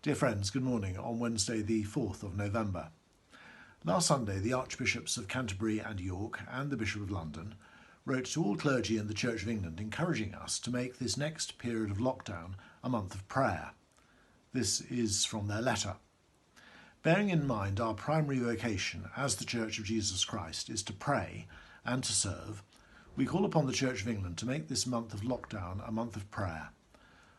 Dear friends, good morning on Wednesday the 4th of November. Last Sunday, the Archbishops of Canterbury and York and the Bishop of London wrote to all clergy in the Church of England encouraging us to make this next period of lockdown a month of prayer. This is from their letter. Bearing in mind our primary vocation as the Church of Jesus Christ is to pray and to serve, we call upon the Church of England to make this month of lockdown a month of prayer.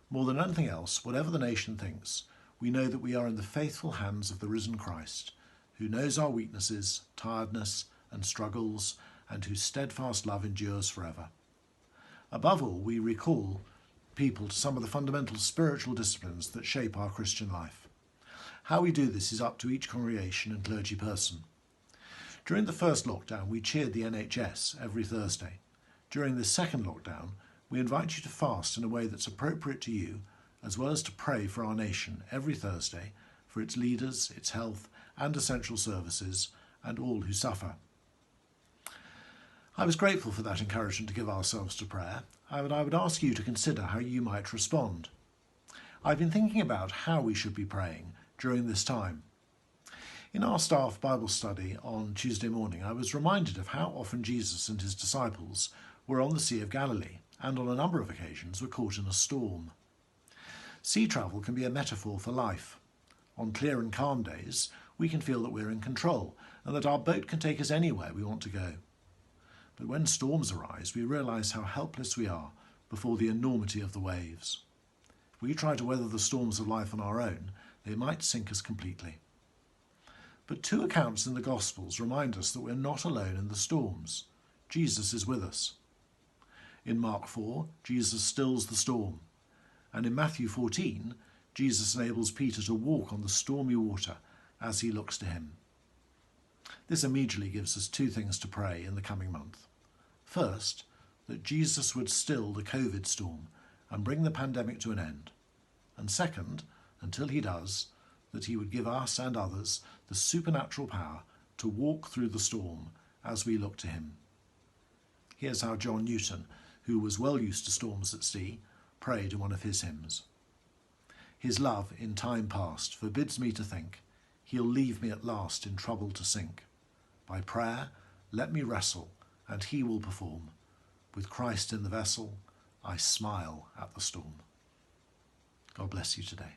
More than anything else, whatever the nation thinks, we know that we are in the faithful hands of the risen Christ, who knows our weaknesses, tiredness and struggles, and whose steadfast love endures forever. Above all, we recall people to some of the fundamental spiritual disciplines that shape our Christian life. How we do this is up to each congregation and clergy person. During the first lockdown, we cheered the NHS every Thursday. During this second lockdown, we invite you to fast in a way that's appropriate to you, as well as to pray for our nation every Thursday for its leaders, its health and essential services, and all who suffer. I was grateful for that encouragement to give ourselves to prayer, and I would ask you to consider how you might respond. I've been thinking about how we should be praying during this time. In our staff Bible study on Tuesday morning, I was reminded of how often Jesus and his disciples were on the Sea of Galilee, and on a number of occasions were caught in a storm. Sea travel can be a metaphor for life. On clear and calm days, we can feel that we're in control and that our boat can take us anywhere we want to go. But when storms arise, we realise how helpless we are before the enormity of the waves. If we try to weather the storms of life on our own, they might sink us completely. But two accounts in the Gospels remind us that we're not alone in the storms. Jesus is with us. In Mark 4, Jesus stills the storm. And in Matthew 14, Jesus enables Peter to walk on the stormy water as he looks to him. This immediately gives us two things to pray in the coming month. First, that Jesus would still the COVID storm and bring the pandemic to an end. And second, until he does, that he would give us and others the supernatural power to walk through the storm as we look to him. Here's how John Newton, who was well used to storms at sea, prayed in one of his hymns. His love in time past forbids me to think, he'll leave me at last in trouble to sink. By prayer let me wrestle, and he will perform. With Christ in the vessel, I smile at the storm. God bless you today.